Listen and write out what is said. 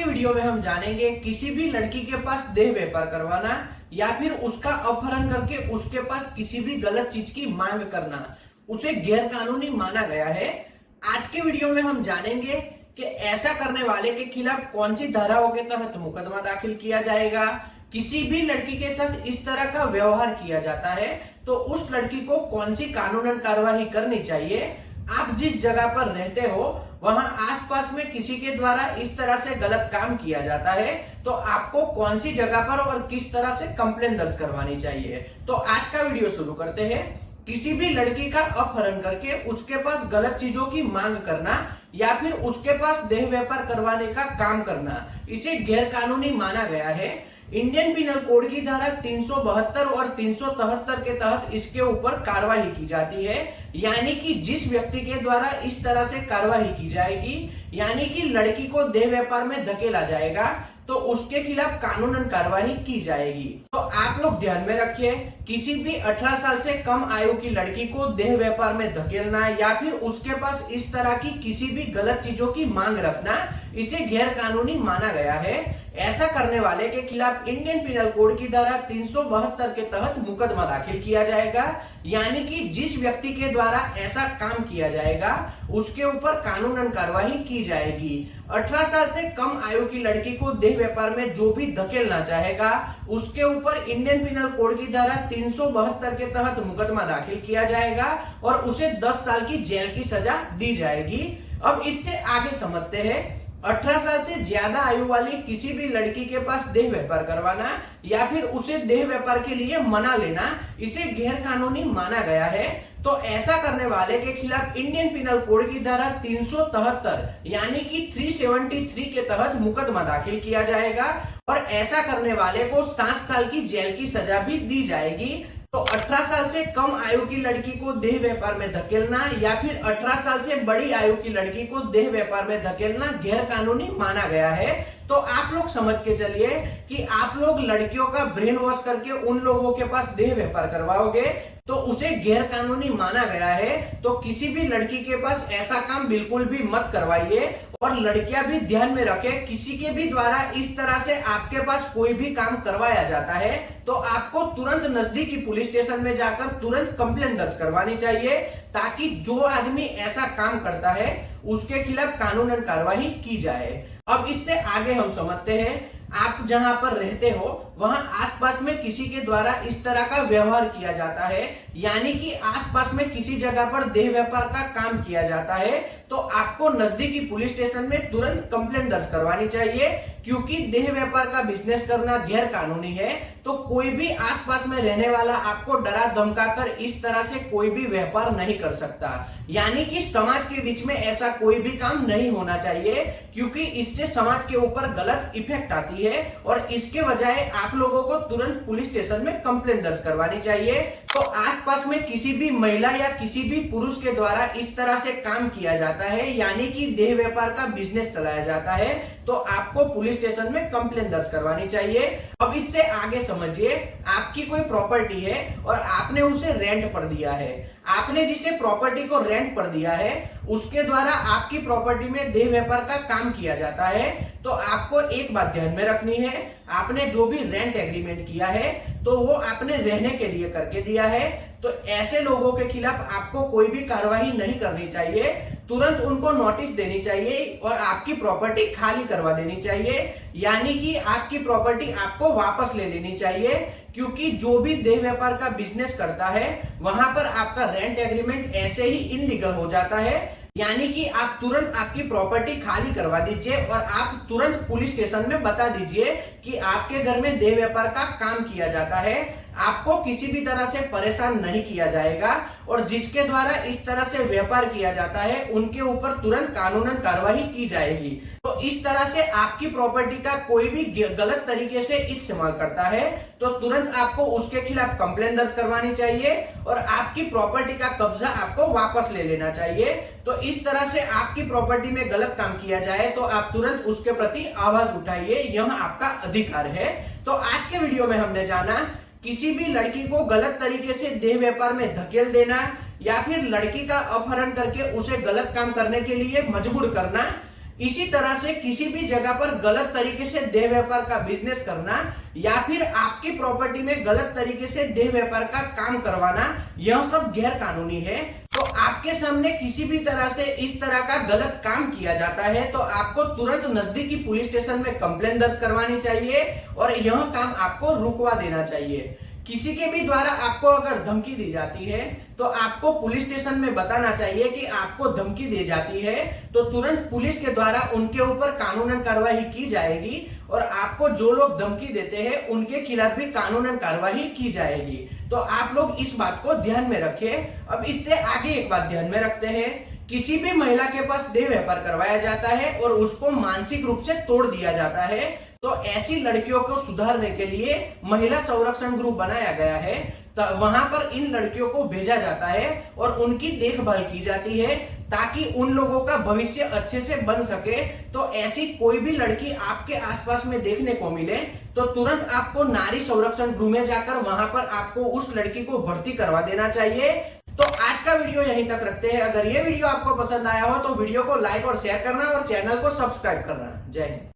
Video में हम जानेंगे किसी भी लड़की के पास देह व्यापार करवाना या फिर उसका अपहरण करके उसके पास किसी भी गलत चीज की मांग करना उसे गैर कानूनी माना गया है। आज के वीडियो में हम जानेंगे कि ऐसा करने वाले के खिलाफ कौन सी धाराओं के तहत मुकदमा दाखिल किया जाएगा। किसी भी लड़की के साथ इस तरह का व्यवहार किया जाता है तो उस लड़की को कौन सी कानूनन कार्यवाही करनी चाहिए। आप जिस जगह पर रहते हो वहां आसपास में किसी के द्वारा इस तरह से गलत काम किया जाता है तो आपको कौन सी जगह पर और किस तरह से कंप्लेन दर्ज करवानी चाहिए। तो आज का वीडियो शुरू करते हैं। किसी भी लड़की का अपहरण करके उसके पास गलत चीजों की मांग करना या फिर उसके पास देह व्यापार करवाने का काम करना इसे गैर कानूनी माना गया है। इंडियन पिनल कोड की धारा 372 और 373 के तहत इसके ऊपर कार्रवाई की जाती है। यानी कि जिस व्यक्ति के द्वारा इस तरह से कार्रवाई की जाएगी यानी कि लड़की को देह व्यापार में धकेला जाएगा तो उसके खिलाफ कानूनन कार्रवाई की जाएगी। तो आप लोग ध्यान में रखिए, किसी भी 18 साल से कम आयु की लड़की को देह व्यापार में धकेलना या फिर उसके पास इस तरह की किसी भी गलत चीजों की मांग रखना इसे गैर कानूनी माना गया है। ऐसा करने वाले के खिलाफ इंडियन पिनल कोड की धारा 372 के तहत मुकदमा दाखिल किया जाएगा। यानी कि जिस व्यक्ति के द्वारा ऐसा काम किया जाएगा उसके ऊपर कानूनन कार्रवाई की जाएगी। 18 साल से कम आयु की लड़की को देह व्यापार में जो भी धकेलना चाहेगा उसके ऊपर इंडियन पिनल कोड की धारा 372 के तहत मुकदमा दाखिल किया जाएगा और उसे 10 साल की जेल की सजा दी जाएगी। अब इससे आगे समझते हैं। 18 साल से ज्यादा आयु वाली किसी भी लड़की के पास देह व्यापार करवाना या फिर उसे देह व्यापार के लिए मना लेना इसे गैर कानूनी माना गया है। तो ऐसा करने वाले के खिलाफ इंडियन पिनल कोड की धारा 373 यानी कि 373 के तहत मुकदमा दाखिल किया जाएगा और ऐसा करने वाले को 7 साल की जेल की सजा भी दी जाएगी। तो 18 साल से कम आयु की लड़की को देह व्यापार में धकेलना या फिर 18 साल से बड़ी आयु की लड़की को देह व्यापार में धकेलना गैर कानूनी माना गया है। तो आप लोग समझ के चलिए कि आप लोग लड़कियों का ब्रेन वॉश करके उन लोगों के पास देह व्यापार करवाओगे तो उसे गैर कानूनी माना गया है। तो किसी भी लड़की के पास ऐसा काम बिल्कुल भी मत करवाइए। और लड़कियां भी ध्यान में रखें, किसी के भी द्वारा इस तरह से आपके पास कोई भी काम करवाया जाता है तो आपको तुरंत नजदीकी पुलिस स्टेशन में जाकर तुरंत कंप्लेंट दर्ज करवानी चाहिए ताकि जो आदमी ऐसा काम करता है उसके खिलाफ कानूनन कार्रवाई की जाए। अब इससे आगे हम समझते हैं। आप जहां पर रहते हो वहां आसपास में किसी के द्वारा इस तरह का व्यवहार किया जाता है यानी कि आसपास में किसी जगह पर देह व्यापार का काम किया जाता है तो आपको नजदीकी पुलिस स्टेशन में तुरंत कंप्लेंट दर्ज करवानी चाहिए। क्योंकि देह व्यापार का बिजनेस करना गैर कानूनी है तो कोई भी आसपास में रहने वाला आपको डरा धमकाकर इस तरह से कोई भी व्यापार नहीं कर सकता। यानी कि समाज के बीच में ऐसा कोई भी काम नहीं होना चाहिए क्योंकि इससे समाज के ऊपर गलत इफेक्ट आती है और इसके बजाय आप लोगों को तुरंत पुलिस स्टेशन में कंप्लेंट दर्ज करवानी चाहिए। तो आसपास में किसी भी महिला या किसी भी पुरुष के द्वारा इस तरह से काम किया जाता है यानी कि देह व्यापार का बिजनेस चलाया जाता है तो आपको पुलिस स्टेशन में कंप्लेंट दर्ज करवानी चाहिए। अब इससे आगे समझिए, आपकी कोई प्रॉपर्टी है और आपने उसे रेंट पर दिया है। आपने जिसे प्रॉपर्टी को रेंट पर दिया है उसके द्वारा आपकी प्रॉपर्टी में देह व्यापार का काम किया जाता है तो आपको एक बात ध्यान में रखनी है, आपने जो भी रेंट एग्रीमेंट किया है तो वो आपने रहने के लिए करके दिया है। तो ऐसे लोगों के खिलाफ आपको कोई भी कार्रवाई नहीं करनी चाहिए, तुरंत उनको नोटिस देनी चाहिए और आपकी प्रॉपर्टी खाली करवा देनी चाहिए। यानी कि आपकी प्रॉपर्टी आपको वापस ले लेनी चाहिए क्योंकि जो भी देह व्यापार का बिजनेस करता है वहां पर आपका रेंट एग्रीमेंट ऐसे ही इनलीगल हो जाता है। यानी कि आप तुरंत आपकी प्रॉपर्टी खाली करवा दीजिए और आप तुरंत पुलिस स्टेशन में बता दीजिए कि आपके घर में देह व्यापार का काम किया जाता है। आपको किसी भी तरह से परेशान नहीं किया जाएगा और जिसके द्वारा इस तरह से व्यापार किया जाता है उनके ऊपर तुरंत कानूनन कार्रवाई की जाएगी। तो इस तरह से आपकी प्रॉपर्टी का कोई भी गलत तरीके से इस्तेमाल करता है तो तुरंत आपको उसके खिलाफ कंप्लेंट दर्ज करवानी चाहिए और आपकी प्रॉपर्टी का कब्जा आपको वापस ले लेना चाहिए। तो इस तरह से आपकी प्रॉपर्टी में गलत काम किया जाए तो आप तुरंत उसके प्रति आवाज उठाइए, यह आपका अधिकार है। तो आज के वीडियो में हमने जाना किसी भी लड़की को गलत तरीके से देह व्यापार में धकेल देना या फिर लड़की का अपहरण करके उसे गलत काम करने के लिए मजबूर करना इसी तरह से किसी भी जगह पर गलत तरीके से देह व्यापार का बिजनेस करना या फिर आपकी प्रॉपर्टी में गलत तरीके से देह व्यापार का काम करवाना, यह सब गैर कानूनी है। तो आपके सामने किसी भी तरह से इस तरह का गलत काम किया जाता है तो आपको तुरंत नजदीकी पुलिस स्टेशन में कंप्लेंट दर्ज करवानी चाहिए और यह काम आपको रुकवा देना चाहिए। किसी के भी द्वारा आपको अगर धमकी दी जाती है तो आपको पुलिस स्टेशन में बताना चाहिए कि आपको धमकी दी जाती है, तो तुरंत पुलिस के द्वारा उनके ऊपर कानूनन कार्रवाई की जाएगी और आपको जो लोग धमकी देते हैं उनके खिलाफ भी कानूनन कार्रवाई की जाएगी। तो आप लोग इस बात को ध्यान में रखिए। अब इससे आगे एक बात ध्यान में रखते हैं, किसी भी महिला के पास देह व्यापार करवाया जाता है और उसको मानसिक रूप से तोड़ दिया जाता है, तो ऐसी लड़कियों को सुधारने के लिए महिला संरक्षण ग्रुप बनाया गया है। तो वहां पर इन लड़कियों को भेजा जाता है और उनकी देखभाल की जाती है ताकि उन लोगों का भविष्य अच्छे से बन सके। तो ऐसी कोई भी लड़की आपके आसपास में देखने को मिले तो तुरंत आपको नारी संरक्षण गृह में जाकर वहां पर आपको उस लड़की को भर्ती करवा देना चाहिए। तो आज का वीडियो यहीं तक रखते हैं। अगर ये वीडियो आपको पसंद आया हो तो वीडियो को लाइक और शेयर करना और चैनल को सब्सक्राइब करना। जय हिंद।